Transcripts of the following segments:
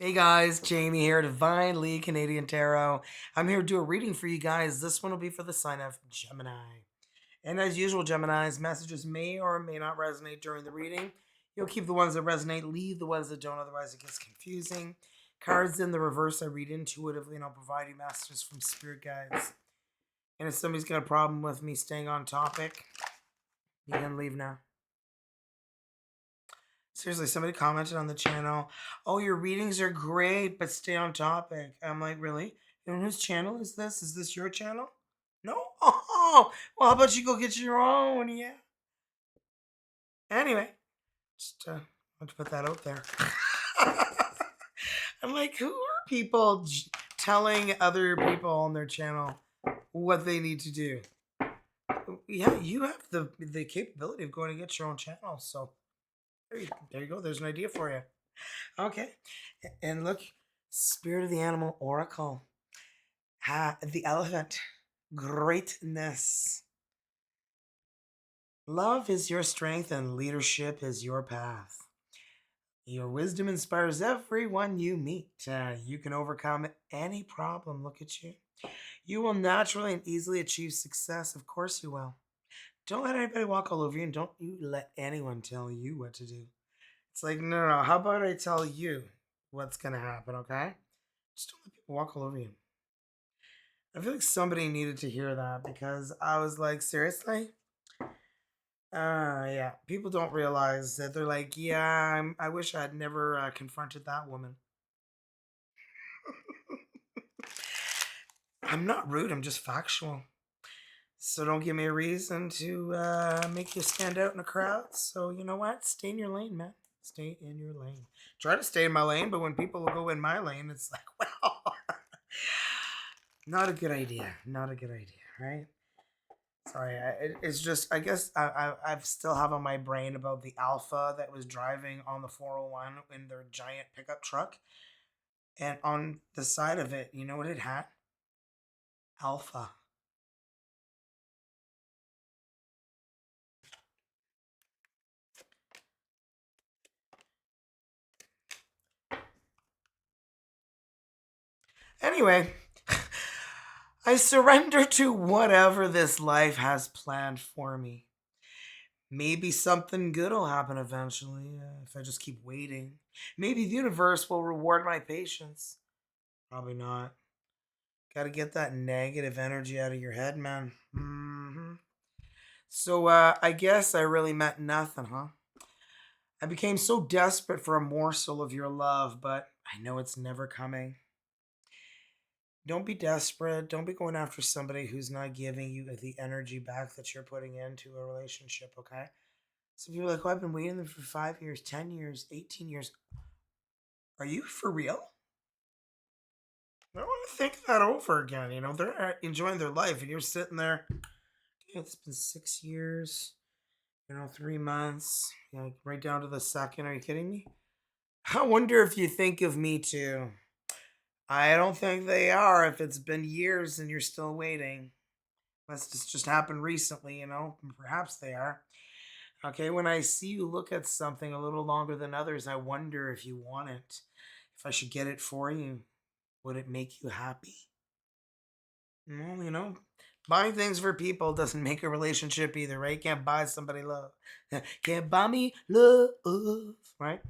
Hey guys, Jamie here, Divine Lee Canadian Tarot. I'm here to do a reading for you guys. This one will be for the sign of Gemini. And as usual, Gemini's messages may or may not resonate during the reading. You'll keep the ones that resonate, leave the ones that don't, otherwise it gets confusing. Cards in the reverse, I read intuitively and I'll provide you messages from spirit guides. And if somebody's got a problem with me staying on topic, you can leave now. Seriously, somebody commented on the channel, "Oh, your readings are great, but stay on topic." I'm like, really? You know whose channel is this? Is this your channel? No? Oh, well, how about you go get your own? Yeah. Anyway, just want to put that out there. I'm like, who are people telling other people on their channel what they need to do? Yeah, you have the capability of going to get your own channel, so there you go. There's an idea for you. Okay. And look, Spirit of the Animal Oracle. The elephant. Greatness. Love is your strength and leadership is your path. Your wisdom inspires everyone you meet. You can overcome any problem. Look at you. You will naturally and easily achieve success. Of course you will. Don't let anybody walk all over you and don't you let anyone tell you what to do. It's like, no. How about I tell you what's going to happen, okay? Just don't let people walk all over you. I feel like somebody needed to hear that because I was like, seriously? Yeah. People don't realize that they're like, yeah, I wish I had never confronted that woman. I'm not rude, I'm just factual. So don't give me a reason to make you stand out in a crowd. So you know what? Stay in your lane, man. Stay in your lane. Try to stay in my lane, but when people go in my lane, it's like, well, not a good idea. Not a good idea, right? Sorry, it's just I guess I still have on my brain about the Alpha that was driving on the 401 in their giant pickup truck, and on the side of it, you know what it had? Alpha. Anyway, I surrender to whatever this life has planned for me. Maybe something good will happen eventually if I just keep waiting. Maybe the universe will reward my patience. Probably not. Got to get that negative energy out of your head, man. So I guess I really meant nothing, huh? I became so desperate for a morsel of your love, but I know it's never coming. Don't be desperate. Don't be going after somebody who's not giving you the energy back that you're putting into a relationship, okay? So people are like, oh, I've been waiting for 5 years, 10 years, 18 years. Are you for real? I want to think that over again. You know, they're enjoying their life, and you're sitting there. Okay, it's been 6 years. 3 months, right down to the second. Are you kidding me? I wonder if you think of me too. I don't think they are if it's been years and you're still waiting. Unless it's just happened recently, Perhaps they are. Okay, when I see you look at something a little longer than others, I wonder if you want it. If I should get it for you, would it make you happy? Well, buying things for people doesn't make a relationship either, right? You can't buy somebody love. Can't buy me love, right?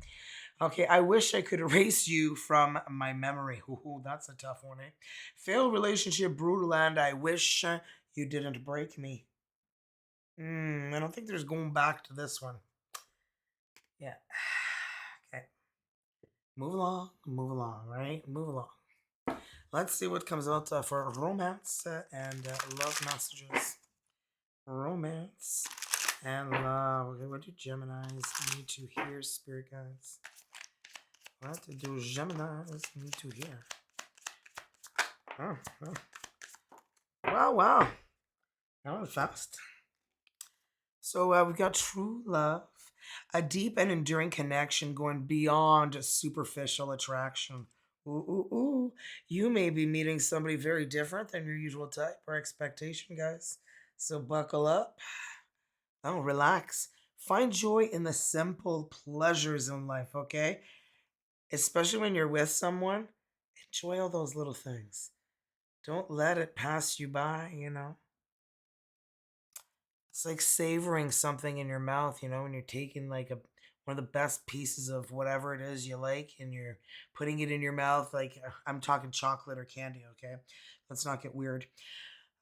Okay, I wish I could erase you from my memory. Ooh, that's a tough one, eh? Failed relationship, brutal, and I wish you didn't break me. I don't think there's going back to this one. Yeah. Okay. Move along, right? Move along. Let's see what comes out for romance and love messages. Romance and love. Okay, what do Geminis need to hear, spirit guides? What do Geminis need to hear? Oh. Wow. That was fast. So we've got true love, a deep and enduring connection going beyond superficial attraction. Ooh. You may be meeting somebody very different than your usual type or expectation, guys. So buckle up. Oh, relax. Find joy in the simple pleasures in life, okay? especially when you're with someone. Enjoy all those little things. Don't let it pass you by. It's like savoring something in your mouth, when you're taking like one of the best pieces of whatever it is you like and you're putting it in your mouth. Like I'm talking chocolate or candy, okay? Let's not get weird.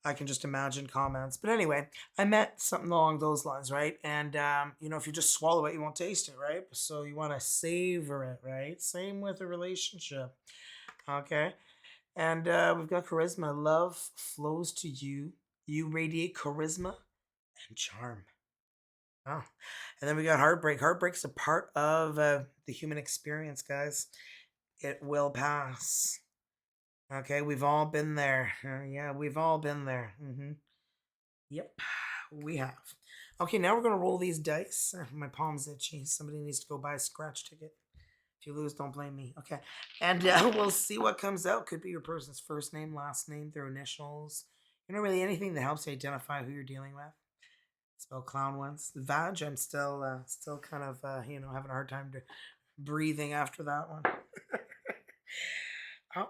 I can just imagine comments. But anyway, I meant something along those lines, right? And, if you just swallow it, you won't taste it, right? So you want to savor it, right? Same with a relationship, okay? And we've got charisma. Love flows to you. You radiate charisma and charm. Oh. And then we got heartbreak. Heartbreak's a part of the human experience, guys. It will pass. Okay, we've all been there. Yeah, we've all been there. Yep, we have. Okay, now we're gonna roll these dice. My palm's itchy. Somebody needs to go buy a scratch ticket. If you lose, don't blame me. Okay, and we'll see what comes out. Could be your person's first name, last name, their initials. Really anything that helps you identify who you're dealing with. Spell clown once. The vag. I'm still kind of having a hard time breathing after that one.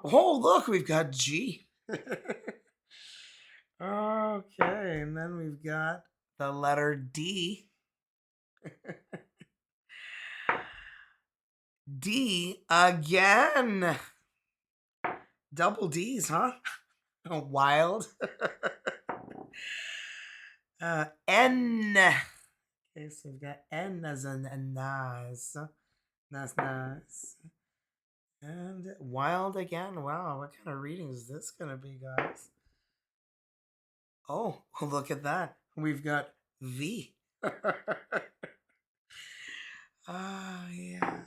Oh, look, we've got G. Okay, and then we've got the letter D. D again. Double D's, huh? Wild. N. Okay, so we've got N as in nice. Nice. And wild again. Wow, what kind of reading is this going to be, guys? Oh, look at that. We've got V. Yeah.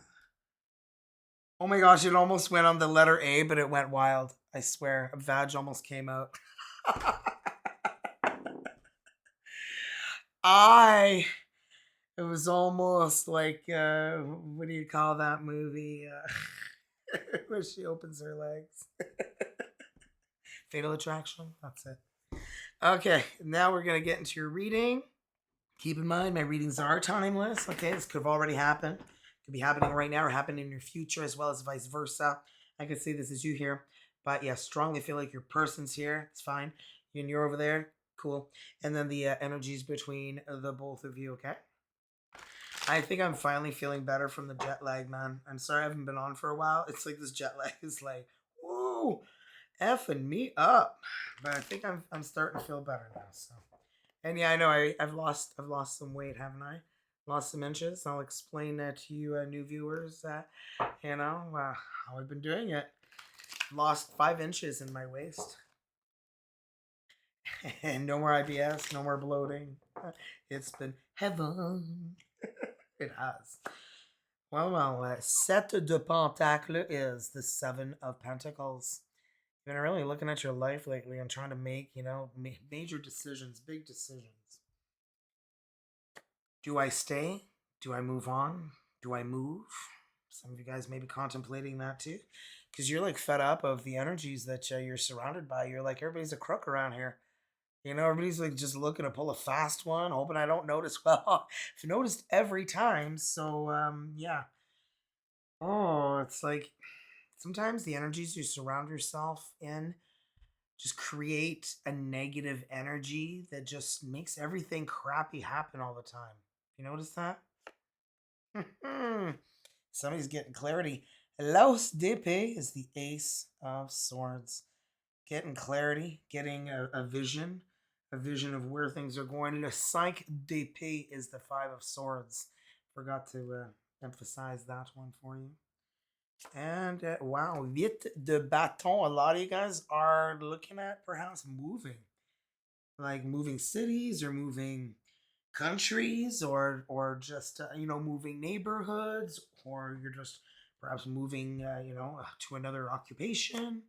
Oh my gosh, it almost went on the letter A, but it went wild. I swear, a vag almost came out. It was almost like, what do you call that movie? Where she opens her legs. Fatal Attraction? That's it. Okay, now we're going to get into your reading. Keep in mind, my readings are timeless. Okay, this could have already happened. Could be happening right now or happening in your future as well as vice versa. I could say this is you here. But yeah, strongly feel like your person's here. It's fine. And you're over there. Cool. And then the energies between the both of you, okay? I think I'm finally feeling better from the jet lag, man. I'm sorry I haven't been on for a while. It's like this jet lag is like, whoa, effing me up. But I think I'm starting to feel better now. So, and yeah, I know I've lost some weight, haven't I? Lost some inches. I'll explain that to you, new viewers. How I've been doing it. Lost 5 inches in my waist. And no more IBS, no more bloating. It's been heaven. It has. Well, Sept de Pentacle is the Seven of Pentacles. You've been really looking at your life lately and trying to make, major decisions, big decisions. Do I stay? Do I move on? Do I move? Some of you guys may be contemplating that too. Because you're like fed up of the energies that you're surrounded by. You're like, everybody's a crook around here. Everybody's like just looking to pull a fast one, hoping I don't notice. Well, I've noticed every time. So, yeah. Oh, it's like sometimes the energies you surround yourself in just create a negative energy that just makes everything crappy happen all the time. You notice that? Somebody's getting clarity. Los DP is the Ace of Swords. Getting clarity, getting a vision of where things are going. Le 5 DP is the Five of Swords. Forgot to emphasize that one for you. And wow, vite de bâton. A lot of you guys are looking at perhaps moving, like moving cities or moving countries, or just moving neighborhoods, or you're just perhaps moving to another occupation.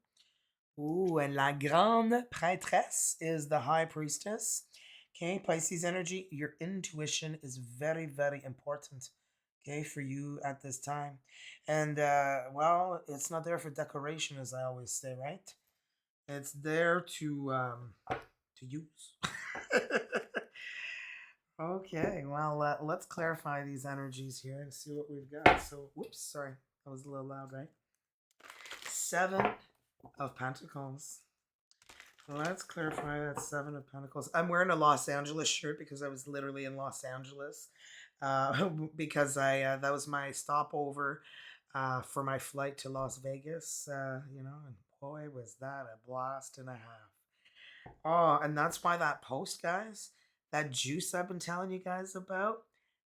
Ooh, and la grande prêtresse is the high priestess. Okay, Pisces energy. Your intuition is very, very important. Okay, for you at this time. And it's not there for decoration, as I always say, right? It's there to use. Okay, well, let's clarify these energies here and see what we've got. So, whoops, sorry. That was a little loud, right? Seven of Pentacles. Let's clarify that Seven of Pentacles. I'm wearing a Los Angeles shirt because I was literally in Los Angeles. Because that was my stopover for my flight to Las Vegas, and boy, was that a blast and a half. Oh, and that's why that post, guys, that juice I've been telling you guys about,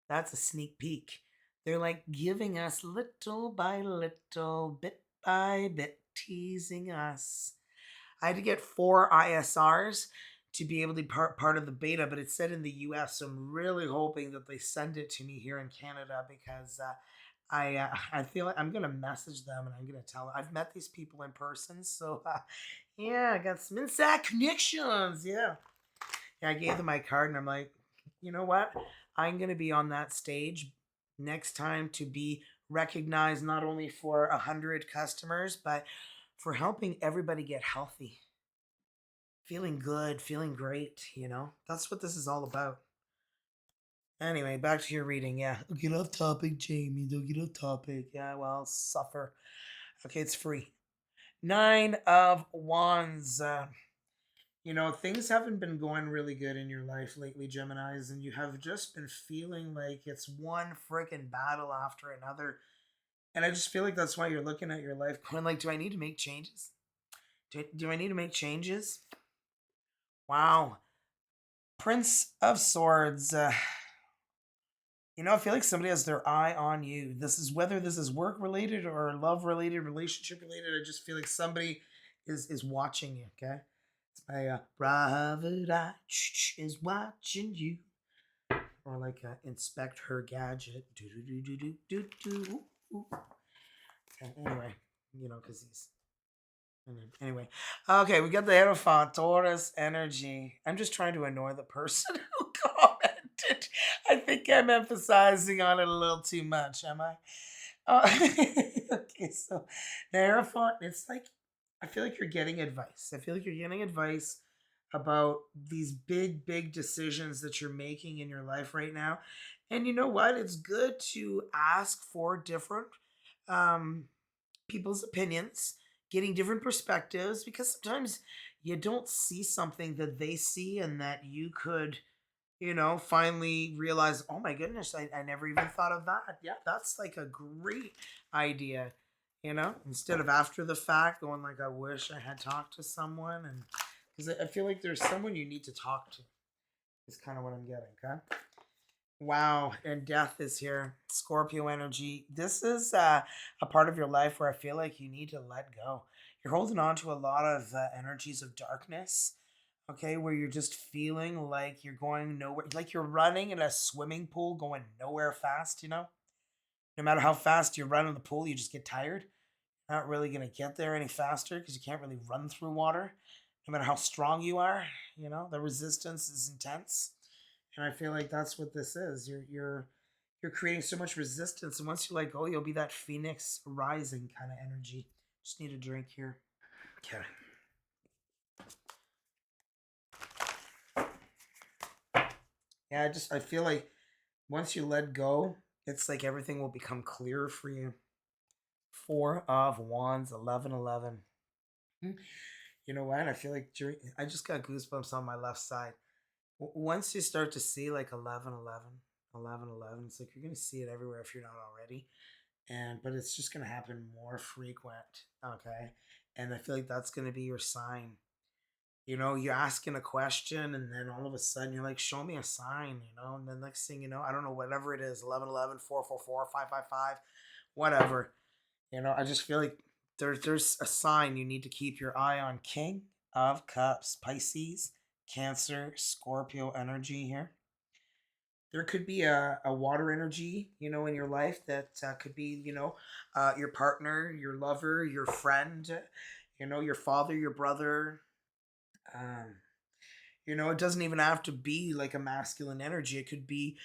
that's a sneak peek. They're like giving us little by little, bit by bit, teasing us. I had to get 4 ISRs to be able to be part of the beta, but it said in the US, so I'm really hoping that they send it to me here in Canada because I feel like I'm gonna message them and I'm gonna tell them I've met these people in person, so yeah, I got some inside connections. Yeah, I gave them my card and I'm like, you know what? I'm gonna be on that stage next time to be recognized not only for 100 customers, but for helping everybody get healthy, feeling good, feeling great. That's what this is all about. Anyway, back to your reading. Yeah, get off topic, Jamie. Don't get off topic. Yeah, well, suffer. Okay, it's free. 9 of Wands. Things haven't been going really good in your life lately, Geminis, and you have just been feeling like it's one freaking battle after another. And I just feel like that's why you're looking at your life going like, do I need to make changes? Do I need to make changes? Wow. Prince of Swords. I feel like somebody has their eye on you. This is whether this is work related or love related, relationship related. I just feel like somebody is watching you. Okay, it's my private eye is watching you, or like inspect her gadget. Do do do do do do do. Anyway, because he's anyway. Okay, we got the Hierophant, Taurus energy. I'm just trying to annoy the person who commented. I think I'm emphasizing on it a little too much, am I? Okay, so the Hierophant, it's like, I feel like you're getting advice. I feel like you're getting advice about these big, big decisions that you're making in your life right now. And you know what? It's good to ask for different um, people's opinions, getting different perspectives, because sometimes you don't see something that they see and that you could, finally realize, oh my goodness, I never even thought of that. Yeah, that's like a great idea, instead of after the fact going like, I wish I had talked to someone. And because I feel like there's someone you need to talk to, is kind of what I'm getting. Okay. Wow, and death is here. Scorpio energy. This is a part of your life where I feel like you need to let go. You're holding on to a lot of energies of darkness, okay, where you're just feeling like you're going nowhere, like you're running in a swimming pool going nowhere fast, No matter how fast you run in the pool, you just get tired. You're not really going to get there any faster because you can't really run through water. No matter how strong you are, the resistance is intense. And I feel like that's what this is. You're creating so much resistance, and once you let go, you'll be that phoenix rising kind of energy. Just need a drink here. Okay. Yeah, I feel like once you let go, it's like everything will become clearer for you. 4 of Wands, 1111. You know what? I feel like I just got goosebumps on my left side. Once you start to see like 1111, 1111, it's like you're going to see it everywhere if you're not already. But it's just going to happen more frequent. Okay. And I feel like that's going to be your sign. You're asking a question and then all of a sudden you're like, show me a sign, and then next thing you know, I don't know, whatever it is, 1111, 444, 555, whatever. I just feel like there's a sign you need to keep your eye on. King of Cups, Pisces, Cancer, Scorpio energy here. There could be a water energy, in your life that could be, your partner, your lover, your friend, your father, your brother. Um, it doesn't even have to be like a masculine energy. It could be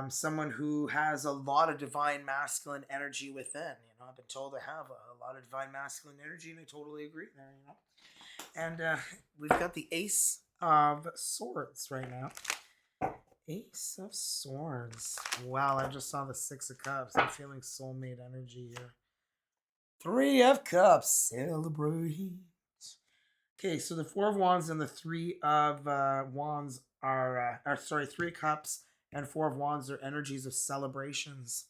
someone who has a lot of divine masculine energy within. I've been told I have a lot of divine masculine energy, and I totally agree there. And we've got the Ace of Swords right now. Ace of Swords. Wow, I just saw the 6 of Cups. I'm feeling soulmate energy here. Three of Cups. Celebrate. Okay, so the Four of Wands and the Three of Wands are sorry, Three of Cups and Four of Wands are energies of celebrations.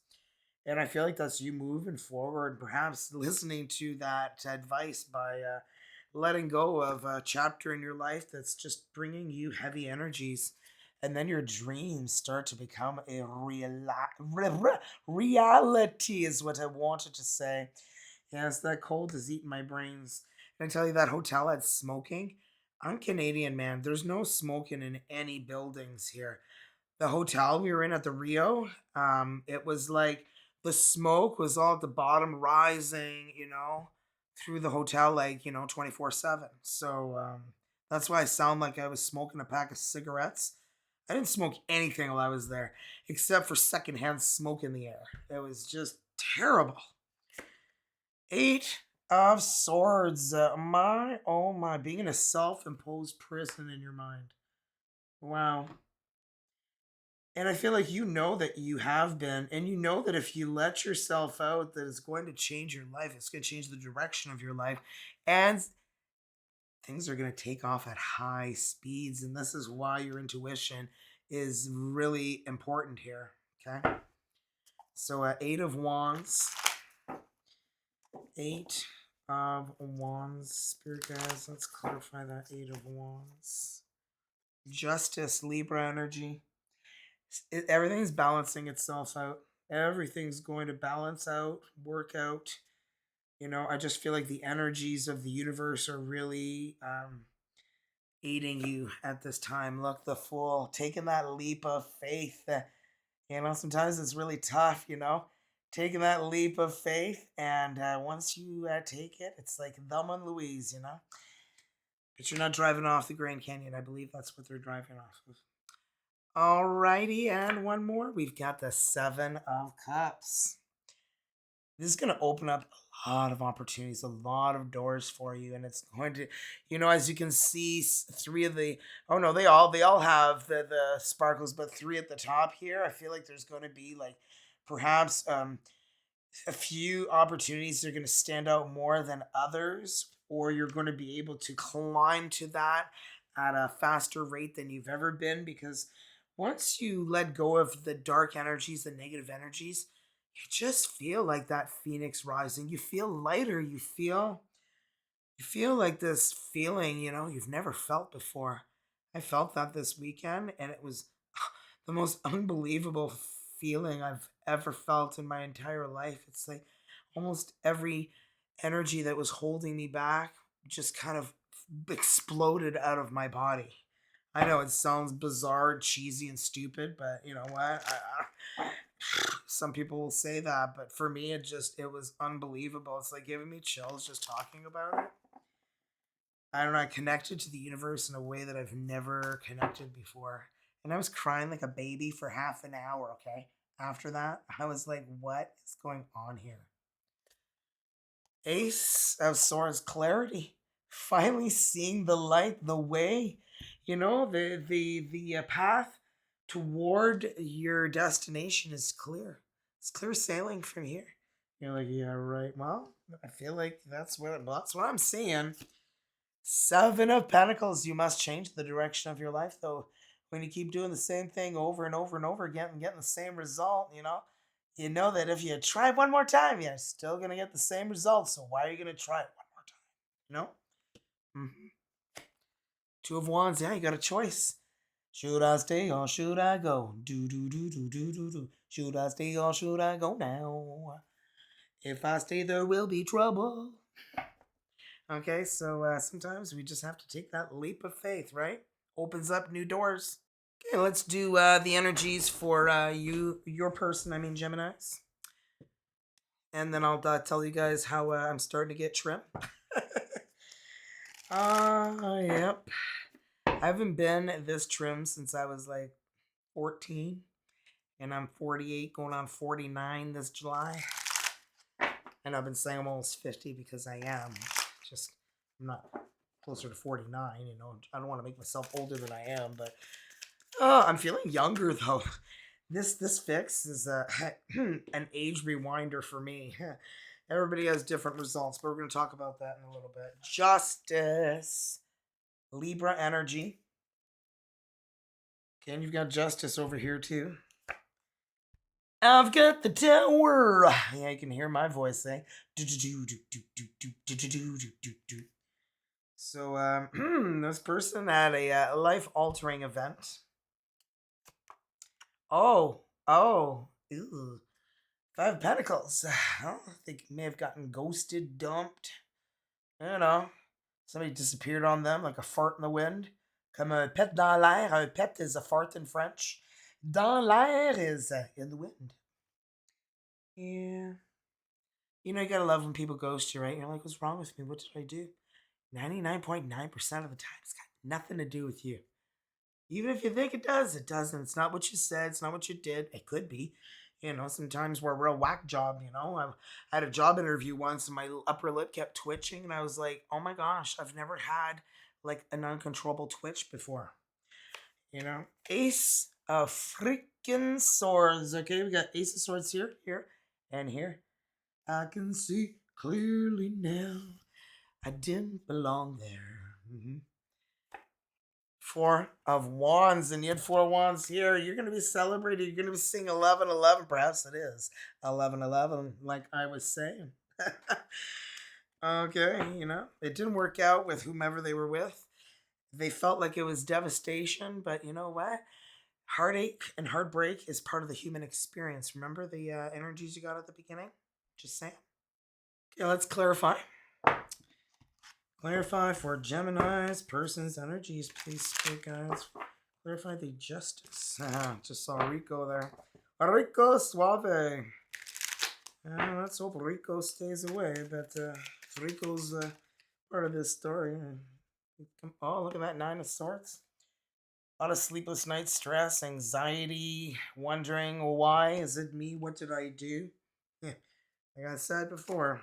And I feel like that's you moving forward, perhaps listening to that advice by letting go of a chapter in your life that's just bringing you heavy energies. And then your dreams start to become a reality, is what I wanted to say. Yes, that cold is eating my brains. And I tell you, that hotel had smoking. I'm Canadian, man. There's no smoking in any buildings here. The hotel we were in at the Rio, it was like the smoke was all at the bottom, rising, through the hotel, like 24/7. So that's why I sound like I was smoking a pack of cigarettes. I didn't smoke anything while I was there, except for secondhand smoke in the air. It was just terrible. Eight of Swords. My, oh my, being in a self imposed prison in your mind. Wow. And I feel like you know that you have been, and you know that if you let yourself out, that it's going to change your life. It's going to change the direction of your life. And things are going to take off at high speeds. And this is why your intuition is really important here. Okay. So, Eight of Wands. Eight of Wands. Spirit guides, let's clarify that Eight of Wands. Justice, Libra energy. Everything's balancing itself out. Everything's going to balance out, work out. I just feel like the energies of the universe are really aiding you at this time. Look, the Fool, taking that leap of faith. Sometimes it's really tough, taking that leap of faith. And once you take it, it's like Thelma and Louise. But you're not driving off the Grand Canyon. I believe that's what they're driving off of. Alrighty, and one more. We've got the Seven of Cups. This is going to open up a lot of opportunities, a lot of doors for you, and it's going to, as you can see, three of the, oh no, they all have the sparkles, but three at the top here. I feel like there's going to be like perhaps a few opportunities that are going to stand out more than others, or you're going to be able to climb to that at a faster rate than you've ever been, because once you let go of the dark energies, the negative energies, you just feel like that phoenix rising. You feel lighter. You feel like this feeling, you've never felt before. I felt that this weekend, and it was the most unbelievable feeling I've ever felt in my entire life. It's like almost every energy that was holding me back just kind of exploded out of my body. I know it sounds bizarre, cheesy, and stupid, but you know what? Some people will say that, but for me, it was unbelievable. It's like giving me chills just talking about it. I don't know. I connected to the universe in a way that I've never connected before, and I was crying like a baby for half an hour. Okay, after that, I was like, "What is going on here?" Ace of Swords, clarity. Finally seeing the light, the way, the path toward your destination is clear. It's clear sailing from here. You're like, yeah, right. Well, I feel like that's what I'm seeing. Seven of Pentacles. You must change the direction of your life, though. When you keep doing the same thing over and over and over again and getting the same result, you know that if you try one more time, you're still gonna get the same result. So why are you gonna try it one more time? You know. Mm-hmm. Two of Wands. Yeah, you got a choice. Should I stay or should I go? Do do do do do do do. Should I stay or should I go now? If I stay, there will be trouble. Okay, so sometimes we just have to take that leap of faith, right? Opens up new doors. Okay, let's do the energies for your person. I mean, Gemini's, and then I'll tell you guys how I'm starting to get trim. Yep. I haven't been this trim since I was like 14, and I'm 48, going on 49 this July. And I've been saying I'm almost 50 because I am. Just, I'm not closer to 49, I don't want to make myself older than I am, but I'm feeling younger though. This Phix is an age rewinder for me. Everybody has different results, but we're going to talk about that in a little bit. Justice. Libra energy. Okay, and you've got justice over here too. I've got the tower. Yeah, you can hear my voice saying. So, this person had a life-altering event. Oh, ew. Five of Pentacles. Well, they may have gotten ghosted, dumped. You know, somebody disappeared on them like a fart in the wind. Comme un pet dans l'air. Un pet is a fart in French. Dans l'air is in the wind. Yeah. You know, you gotta love when people ghost you, right? You're like, what's wrong with me? What did I do? 99.9% of the time, it's got nothing to do with you. Even if you think it does, it doesn't. It's not what you said. It's not what you did. It could be. You know, sometimes we're a real whack job, you know. I had a job interview once and my upper lip kept twitching. And I was like, oh my gosh, I've never had like an uncontrollable twitch before. You know, Ace of freaking swords. Okay, we got Ace of swords here, here, and here. I can see clearly now. I didn't belong there. Four of wands, and you had four wands here. You're going to be celebrating. You're going to be singing 11-11. Perhaps it is 11-11, like I was saying. Okay, you know, it didn't work out with whomever they were with. They felt like it was devastation, but you know what? Heartache and heartbreak is part of the human experience. Remember the energies you got at the beginning? Just saying. Okay, let's clarify. Clarify for Gemini's person's energies, please, spirit guides. Clarify the justice. Just saw Rico there. Rico Suave. Let's hope Rico stays away, but Rico's part of this story. Oh, look at that 9 of Swords. A lot of sleepless nights, stress, anxiety, wondering why is it me? What did I do? Yeah, like I said before.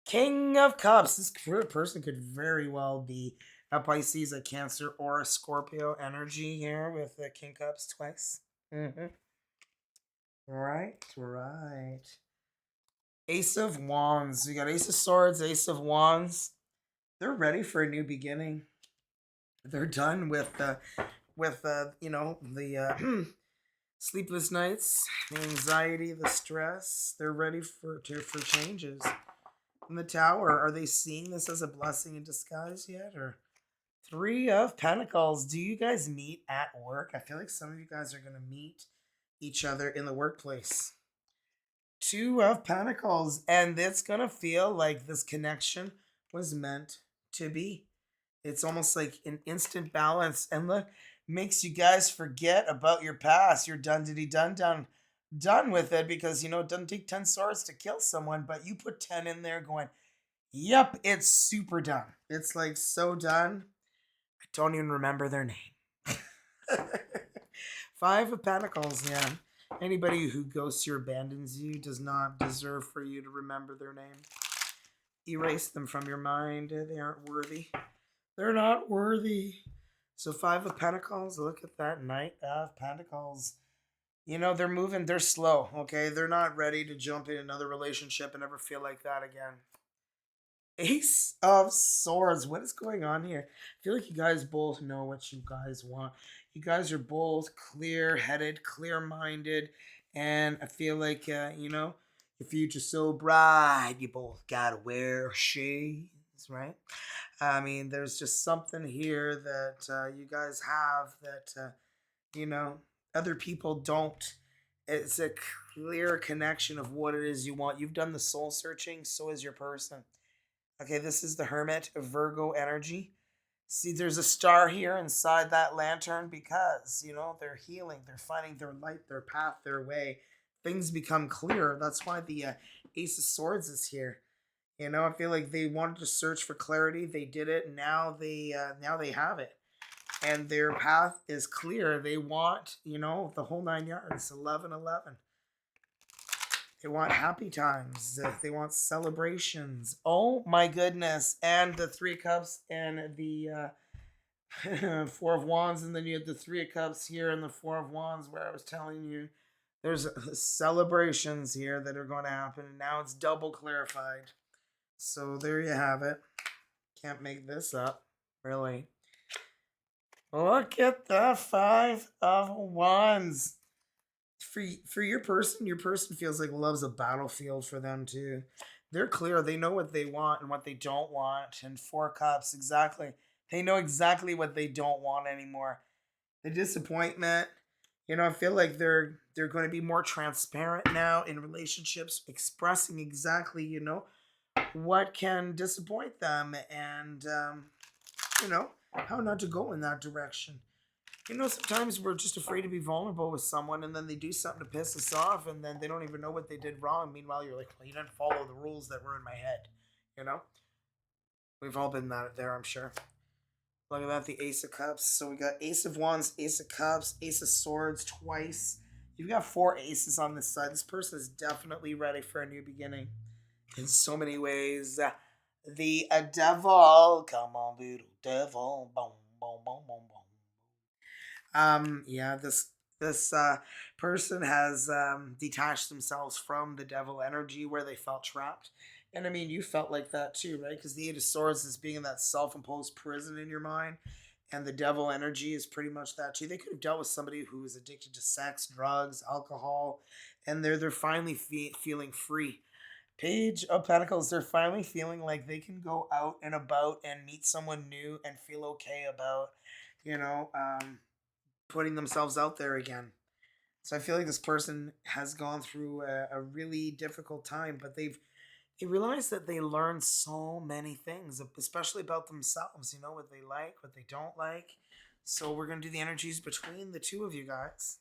King of Cups. This person could very well be a Pisces, a Cancer, or a Scorpio energy here with the King Cups twice. Right. Ace of Wands. We got Ace of Swords, Ace of Wands. They're ready for a new beginning. They're done with you know, the sleepless nights, the anxiety, the stress. They're ready for changes. In the Tower, are they seeing this as a blessing in disguise yet, or 3 of Pentacles? Do you guys meet at work? I feel like some of you guys are going to meet each other in the workplace. 2 of Pentacles, and it's going to feel like this connection was meant to be. It's almost like an instant balance, and look, makes you guys forget about your past. You're done with it, because you know it doesn't take 10 swords to kill someone, but you put 10 in there going, yep, it's super done. It's like so done. I don't even remember their name. 5 of Pentacles, yeah. Anybody who ghosts you or abandons you does not deserve for you to remember their name. Erase them from your mind. They aren't worthy. They're not worthy. So 5 of Pentacles, look at that. Knight of Pentacles. You know, they're moving, they're slow, okay? They're not ready to jump in another relationship and ever feel like that again. Ace of Swords. What is going on here? I feel like you guys both know what you guys want. You guys are both clear-headed, clear-minded, and I feel like, you know, your future's so bright, you both gotta wear shades, right? I mean, there's just something here that you guys have that, you know, other people don't. It's a clear connection of what it is you want. You've done the soul searching, so is your person. Okay, this is the Hermit of Virgo energy. See, there's a star here inside that lantern because, you know, they're healing. They're finding their light, their path, their way. Things become clearer. That's why the Ace of Swords is here. You know, I feel like they wanted to search for clarity. They did it. Now they have it. And their path is clear. They want, you know, the whole 9 yards. 11-11. They want happy times. They want celebrations. Oh my goodness. And the 3 cups and the 4 of wands. And then you have the 3 of cups here and the 4 of wands, where I was telling you There's celebrations here that are going to happen, and now it's double clarified. So there you have it. Can't make this up, really. Look at the Five of Wands. For your person feels like love's a battlefield for them too. They're clear. They know what they want and what they don't want. And Four Cups, exactly. They know exactly what they don't want anymore. The disappointment. I feel like they're going to be more transparent now in relationships, expressing exactly, what can disappoint them, and how not to go in that direction. Sometimes we're just afraid to be vulnerable with someone, and then they do something to piss us off, and then they don't even know what they did wrong. Meanwhile, you're like, well, you didn't follow the rules that were in my head. You know, we've all been there, I'm sure. Look at that, the Ace of Cups. So we got Ace of Wands, Ace of Cups, Ace of Swords twice. You've got four aces on this side. This person is definitely ready for a new beginning in so many ways. The devil, come on, little devil, boom, boom, boom, boom, boom. Yeah, this person has detached themselves from the devil energy where they felt trapped. And I mean, you felt like that too, right? Because the Eight of Swords is being in that self-imposed prison in your mind, and the devil energy is pretty much that too. They could have dealt with somebody who is addicted to sex, drugs, alcohol, and they're finally feeling free. Page of Pentacles, they're finally feeling like they can go out and about and meet someone new and feel okay about, you know, um, putting themselves out there again. So I feel like this person has gone through a really difficult time, but they realize that they learn so many things, especially about themselves. What they like, what they don't like. So we're gonna do the energies between the two of you guys.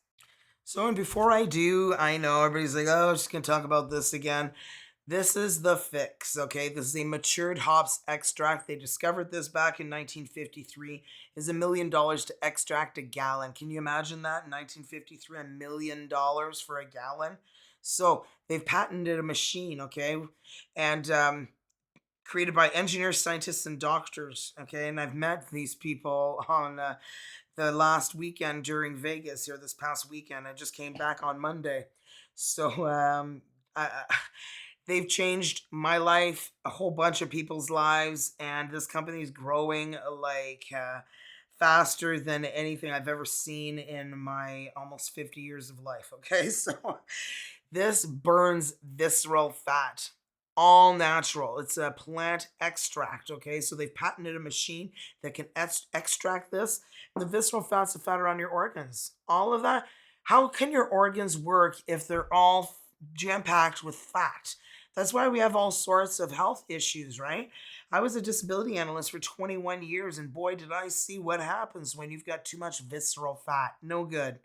So, and before I do, I know everybody's like, oh, just gonna talk about this again. This is the Phix, okay? This is a matured hops extract. They discovered this back in 1953. Is $1 million to extract a gallon. Can you imagine that? In 1953, $1 million for a gallon. So they've patented a machine, okay, and created by engineers, scientists, and doctors, okay. And I've met these people on the last weekend during Vegas here. This past weekend, I just came back on Monday, so they've changed my life, a whole bunch of people's lives, and this company is growing like faster than anything I've ever seen in my almost 50 years of life. Okay, so this burns visceral fat. All natural. It's a plant extract, okay? So they've patented a machine that can extract this. The visceral fat's the fat around your organs. All of that. How can your organs work if they're all jam packed with fat? That's why we have all sorts of health issues, right? I was a disability analyst for 21 years, and boy, did I see what happens when you've got too much visceral fat. No good.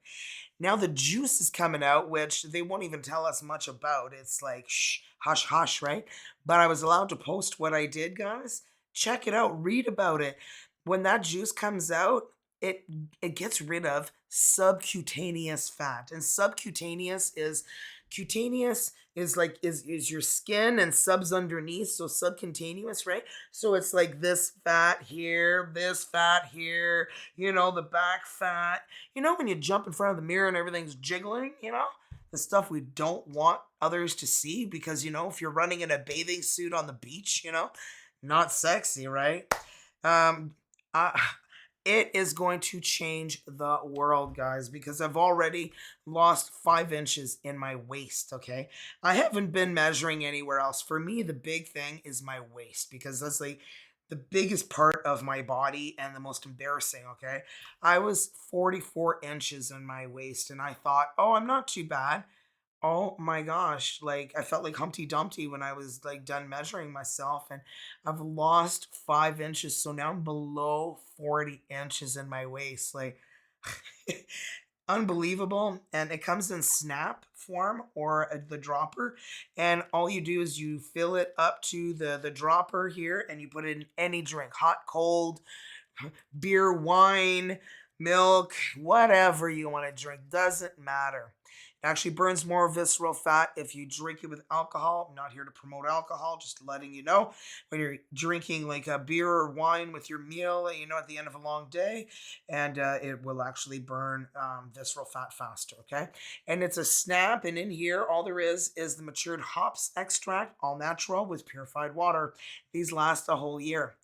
Now the juice is coming out, which they won't even tell us much about. It's like shh, hush, hush, right? But I was allowed to post what I did, guys. Check it out, read about it. When that juice comes out, it it gets rid of subcutaneous fat, and subcutaneous is cutaneous is like is your skin, and subs underneath, so subcutaneous, right? So it's like this fat here, the back fat. When you jump in front of the mirror and everything's jiggling, the stuff we don't want others to see, because, if you're running in a bathing suit on the beach, not sexy, right? Um, I, it is going to change the world, guys, because I've already lost 5 inches in my waist, okay? I haven't been measuring anywhere else. For me, the big thing is my waist, because that's like the biggest part of my body and the most embarrassing, okay? I was 44 inches in my waist, and I thought, oh, I'm not too bad. Oh my gosh, like I felt like Humpty Dumpty when I was like done measuring myself, and I've lost 5 inches. So now I'm below 40 inches in my waist. Like unbelievable. And it comes in snap form or the dropper. And all you do is you fill it up to the dropper here, and you put it in any drink, hot, cold, beer, wine, milk, whatever you want to drink, doesn't matter. It actually burns more visceral fat if you drink it with alcohol. I'm not here to promote alcohol, just letting you know when you're drinking like a beer or wine with your meal, at the end of a long day, and it will actually burn visceral fat faster, okay? And it's a snap, and in here, all there is the matured hops extract, all natural with purified water. These last a whole year.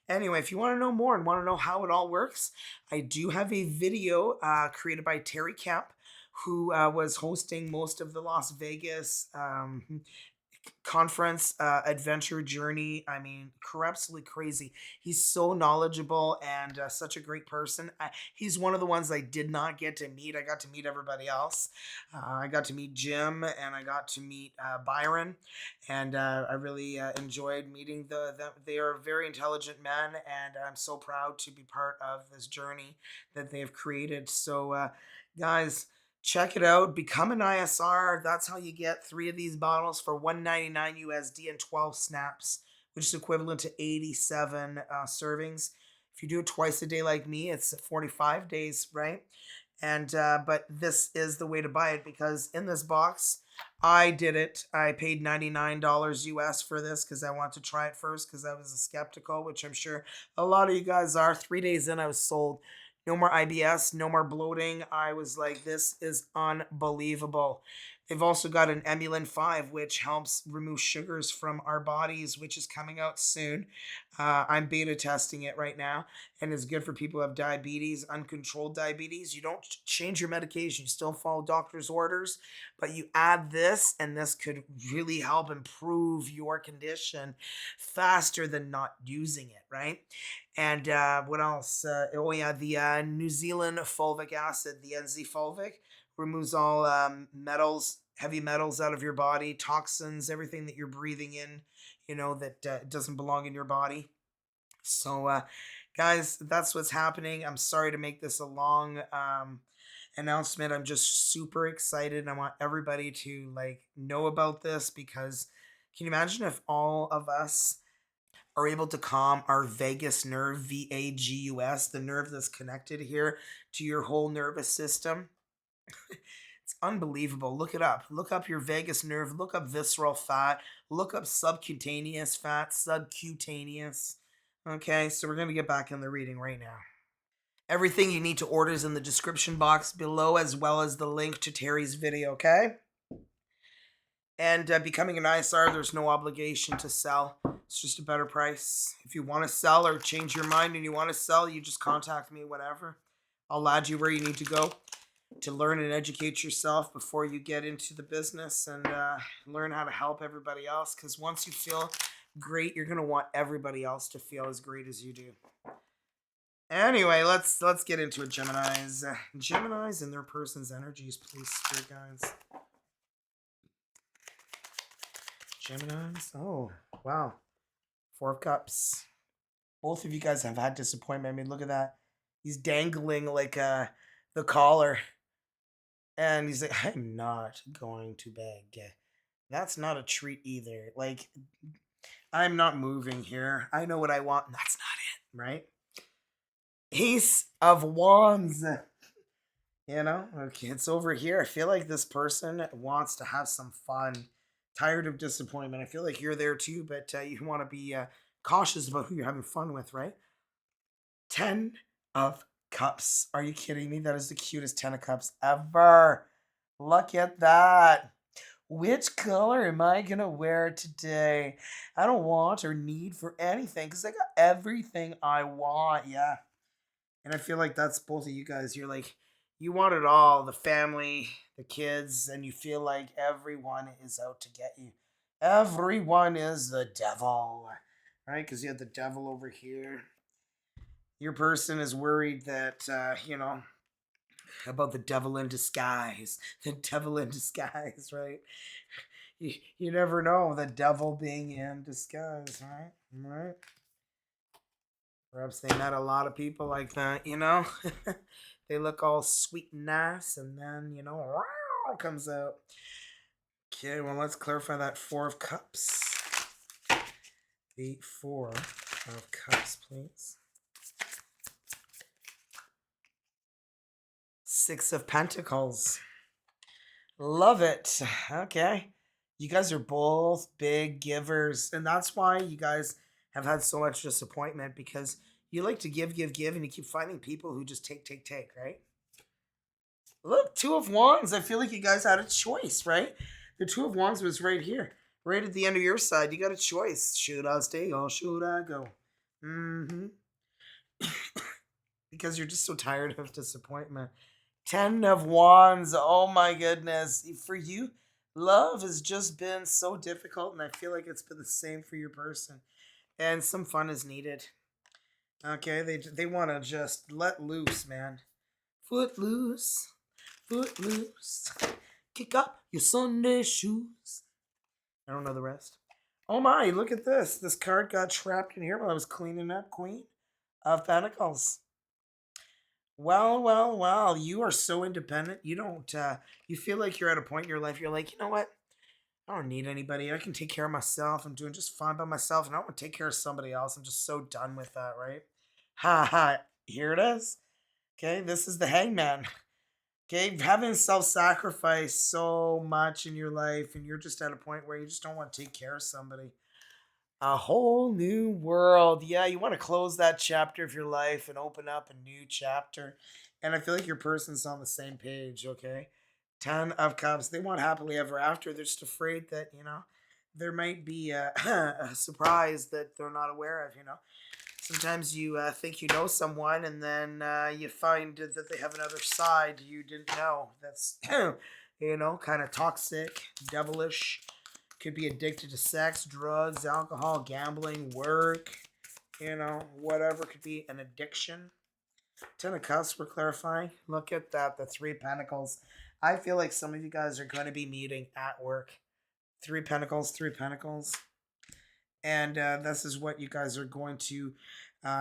Anyway, if you want to know more and want to know how it all works, I do have a video created by Terry Camp, who was hosting most of the Las Vegas conference adventure journey. I mean, absolutely crazy. He's so knowledgeable and such a great person. He's one of the ones I did not get to meet. I got to meet everybody else. I got to meet Jim, and I got to meet Byron, and I really enjoyed meeting them. They are very intelligent men, and I'm so proud to be part of this journey that they've created. So guys, check it out. Become an ISR. That's how you get 3 of these bottles for $1.99 USD and 12 snaps, which is equivalent to 87 servings. If you do it twice a day like me, it's 45 days, right? And but this is the way to buy it, because in this box, I did it. I paid $99 US for this because I wanted to try it first, because I was skeptical, which I'm sure a lot of you guys are. 3 days in, I was sold. No more IBS, no more bloating. I was like, this is unbelievable. They've also got an Emulin 5, which helps remove sugars from our bodies, which is coming out soon. I'm beta testing it right now, and it's good for people who have diabetes, uncontrolled diabetes. You don't change your medication. You still follow doctor's orders, but you add this, and this could really help improve your condition faster than not using it, right? And what else? Oh yeah, the New Zealand fulvic acid, the NZ fulvic, removes all metals, heavy metals out of your body, toxins, everything that you're breathing in, that doesn't belong in your body. So, guys, that's what's happening. I'm sorry to make this a long announcement. I'm just super excited. I want everybody to know about this, because can you imagine if all of us are able to calm our vagus nerve, VAGUS, the nerve that's connected here to your whole nervous system? It's unbelievable. Look it up. Look up your vagus nerve. Look up visceral fat. Look up subcutaneous fat, subcutaneous. Okay, so we're going to get back in the reading right now. Everything you need to order is in the description box below, as well as the link to Terry's video, okay? And becoming an ISR, there's no obligation to sell. It's just a better price. If you want to sell or change your mind and you want to sell, you just contact me, whatever. I'll add you where you need to go to learn and educate yourself before you get into the business, and learn how to help everybody else. Because once you feel great, you're going to want everybody else to feel as great as you do. Anyway, let's get into it, Geminis. Geminis and their person's energies, please, spirit guides. Geminis. Oh, wow. 4 of Cups. Both of you guys have had disappointment. I mean, look at that. He's dangling like the collar. And he's like, I'm not going to beg. That's not a treat either. Like, I'm not moving here. I know what I want, and that's not it, right? Ace of Wands. Okay, it's over here. I feel like this person wants to have some fun. Tired of disappointment. I feel like you're there too, but you want to be cautious about who you're having fun with, right? 10 of Cups. Are you kidding me? That is the cutest 10 of Cups ever. Look at that. Which color am I going to wear today? I don't want or need for anything, because I got everything I want. Yeah. And I feel like that's both of you guys. You're like, you want it all, the family, the kids, and you feel like everyone is out to get you. Everyone is the devil, right? Because you have the devil over here. Your person is worried that, about the devil in disguise. The devil in disguise, right? You never know, the devil being in disguise, right? Right? Perhaps they met a lot of people like that. They look all sweet and nice, and then, comes out. Okay, well, let's clarify that 4 of Cups. The 4 of Cups, please. Six of Pentacles. Love it. Okay. You guys are both big givers. And that's why you guys have had so much disappointment because you like to give, give, give, and you keep finding people who just take, take, take, right? Look, Two of Wands. I feel like you guys had a choice, right? The Two of Wands was right here, right at the end of your side. You got a choice. Should I stay or should I go? Mm-hmm. Because you're just so tired of disappointment. Ten of Wands. Oh my goodness. For you, love has just been so difficult, and I feel like it's been the same for your person. And some fun is needed. Okay, they want to just let loose, man. Foot loose, foot loose. Kick up your Sunday shoes. I don't know the rest. Oh my, look at this. This card got trapped in here while I was cleaning up. Queen of Pentacles. Well, well, well, you are so independent. You don't, you feel like you're at a point in your life, you're like, you know what? I don't need anybody. I can take care of myself. I'm doing just fine by myself, and I don't want to take care of somebody else. I'm just so done with that, right? Ha ha. Here it is. Okay, this is the Hangman. Okay, having self-sacrifice so much in your life, and you're just at a point where you just don't want to take care of somebody. A whole new world. Yeah, you want to close that chapter of your life and open up a new chapter. And I feel like your person's on the same page, okay? Ten of Cups. They want happily ever after. They're just afraid that, there might be a, a surprise that they're not aware of, Sometimes you think you know someone and then you find that they have another side you didn't know. That's, kind of toxic, devilish. Could be addicted to sex, drugs, alcohol, gambling, work, whatever. Could be an addiction. Ten of Cups, we're clarifying. Look at that, the Three Pentacles. I feel like some of you guys are going to be meeting at work. Three Pentacles, Three Pentacles. And this is what you guys are going to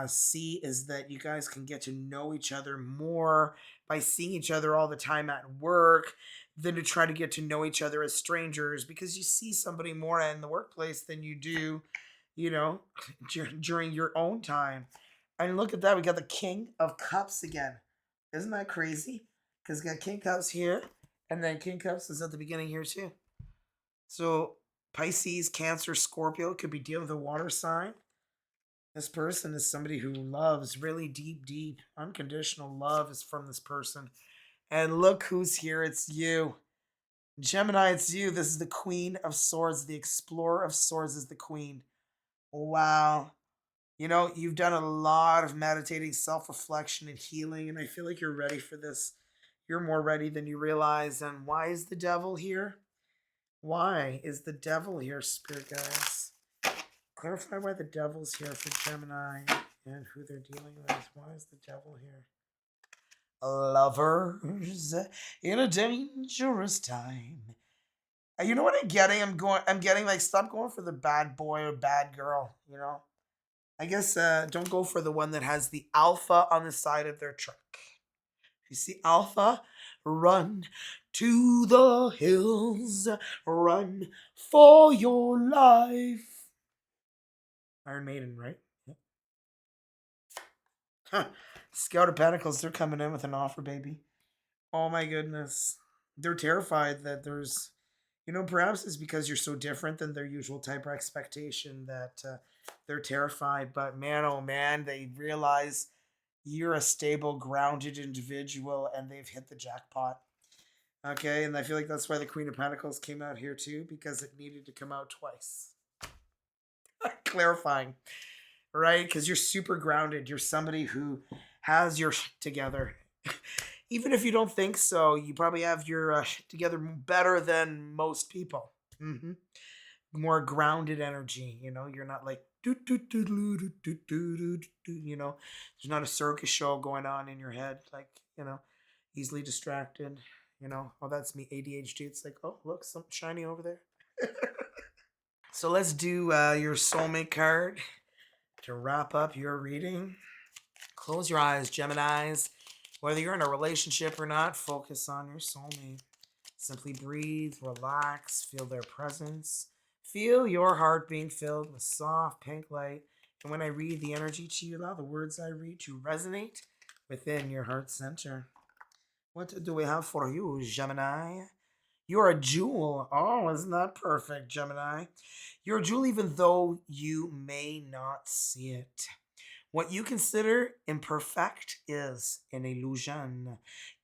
see is that you guys can get to know each other more by seeing each other all the time at work than to try to get to know each other as strangers because you see somebody more in the workplace than you do, you know, during your own time. And look at that. We got the King of Cups again. Isn't that crazy? Because we got King Cups here, and then King Cups is at the beginning here too. So Pisces, Cancer, Scorpio could be dealing with a water sign. This person is somebody who loves really deep, deep, unconditional love is from this person. And look who's here. It's you. Gemini, it's you. This is the Queen of Swords. The Explorer of Swords is the Queen. Wow. You've done a lot of meditating, self reflection, and healing, and I feel like you're ready for this. You're more ready than you realize. And why is the devil here? Why is the devil here, Spirit Guides? Clarify why the devil's here for Gemini and who they're dealing with. Why is the devil here? Lovers in a dangerous time. You know what I'm getting? I'm getting like stop going for the bad boy or bad girl, I guess don't go for the one that has the alpha on the side of their truck. You see alpha? Run to the hills. Run for your life. Iron Maiden, right? Yep. Huh. Scout of Pentacles, they're coming in with an offer, baby. Oh my goodness. They're terrified that there's, perhaps it's because you're so different than their usual type or expectation that they're terrified. But man, oh man, they realize you're a stable, grounded individual and they've hit the jackpot. Okay, and I feel like that's why the Queen of Pentacles came out here too, because it needed to come out twice. Clarifying, right? Because you're super grounded. You're somebody who has your shit together. Even if you don't think so, you probably have your shit together better than most people. Mm-hmm. More grounded energy. You're not like, there's not a circus show going on in your head, like, easily distracted. Oh, that's me, ADHD. It's like, oh, look, something shiny over there. So let's do your soulmate card to wrap up your reading. Close your eyes, Geminis. Whether you're in a relationship or not, focus on your soulmate. Simply breathe, relax, feel their presence. Feel your heart being filled with soft pink light. And when I read the energy to you, allow the words I read to resonate within your heart center. What do we have for you, Gemini? You're a jewel. Oh, isn't that perfect, Gemini? You're a jewel even though you may not see it. What you consider imperfect is an illusion.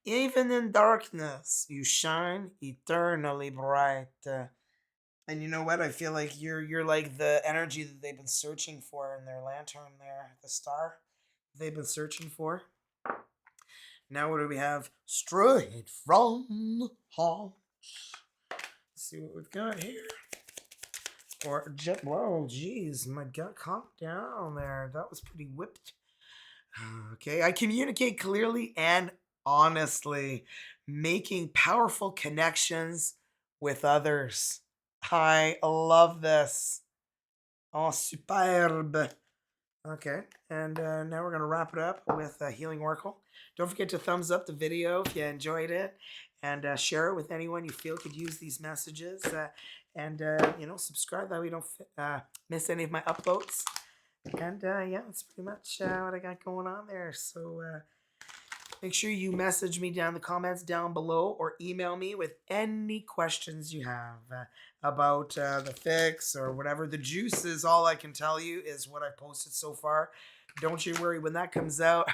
Even in darkness, you shine eternally bright. And you know what? I feel like you're like the energy that they've been searching for in their lantern there, the star they've been searching for. Now what do we have? Straight from the heart. Let's see what we've got here. Or jet. Whoa, geez, my gut, calm down there. That was pretty whipped. Okay, I communicate clearly and honestly, making powerful connections with others. I love this. Oh, superb. Okay, and now we're going to wrap it up with a healing oracle. Don't forget to thumbs up the video if you enjoyed it, and share it with anyone you feel could use these messages. And subscribe that way you don't miss any of my uploads. And yeah, that's pretty much what I got going on there. So make sure you message me down in the comments down below or email me with any questions you have about the Phix or whatever. The juice is all I can tell you is what I've posted so far. Don't you worry, when that comes out,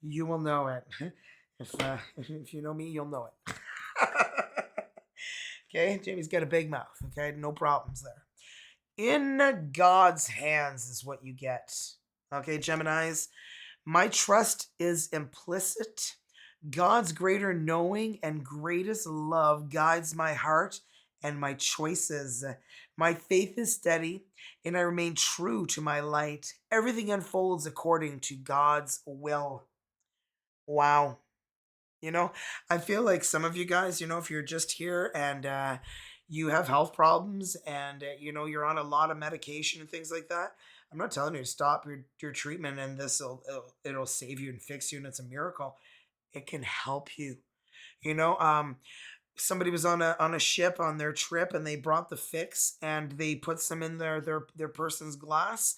you will know it. If you know me, you'll know it. Okay, Jamie's got a big mouth. Okay, no problems there. In God's hands is what you get. Okay, Geminis, my trust is implicit. God's greater knowing and greatest love guides my heart and my choices. My faith is steady and I remain true to my light. Everything unfolds according to God's will. Wow. You know, I feel like some of you guys, if you're just here and you have health problems and, you're on a lot of medication and things like that, I'm not telling you to stop your treatment and it'll save you and fix you and it's a miracle. It can help you. You know, somebody was on a ship on their trip and they brought the Phix and they put some in their person's glass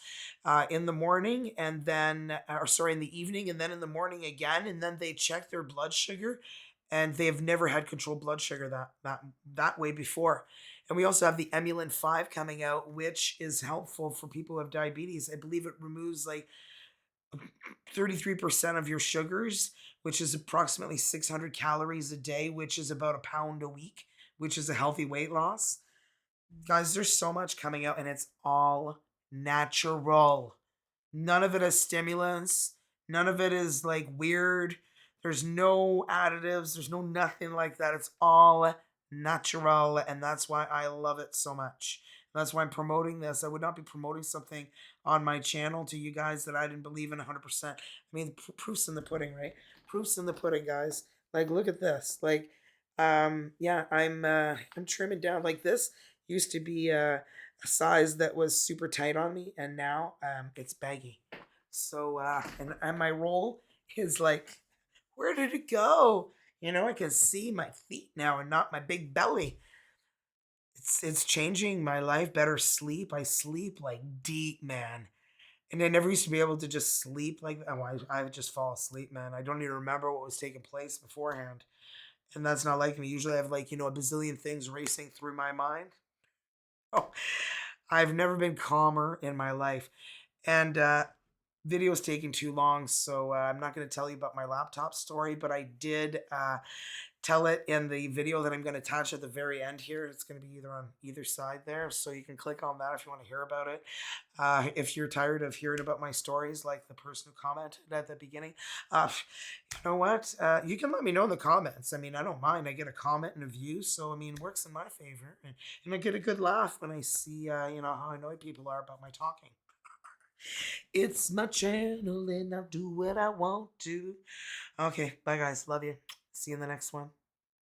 in the morning and then or sorry in the evening and then in the morning again and then they checked their blood sugar and they've never had controlled blood sugar that way before. And we also have the Emulin 5 coming out, which is helpful for people who have diabetes. I believe it removes like 33% of your sugars, which is approximately 600 calories a day, which is about a pound a week, which is a healthy weight loss. Guys, there's so much coming out and it's all natural. None of it has stimulants. None of it is like weird. There's no additives. There's no nothing like that. It's all natural. And that's why I love it so much. That's why I'm promoting this. I would not be promoting something on my channel to you guys that I didn't believe in 100%. I mean, proof's in the pudding, right? Proof's in the pudding, guys. Like, look at this. Like, yeah, I'm trimming down. Like this used to be a size that was super tight on me, and now it's baggy. So and my roll is like, where did it go? I can see my feet now and not my big belly. It's changing my life. Better sleep. I sleep like deep, man. And I never used to be able to just sleep like that. Oh, I would just fall asleep, man. I don't even remember what was taking place beforehand. And that's not like me. Usually I have like, a bazillion things racing through my mind. Oh, I've never been calmer in my life. And video's taking too long, so I'm not going to tell you about my laptop story, but I did tell it in the video that I'm going to attach at the very end here. It's going to be either on either side there, so you can click on that if you want to hear about it. If you're tired of hearing about my stories, like the person who commented at the beginning, you know what? You can let me know in the comments. I mean, I don't mind. I get a comment and a view, so I mean, it works in my favor, and I get a good laugh when I see, how annoyed people are about my talking. It's my channel and I do what I want to. Okay, bye guys. Love you. See you in the next one.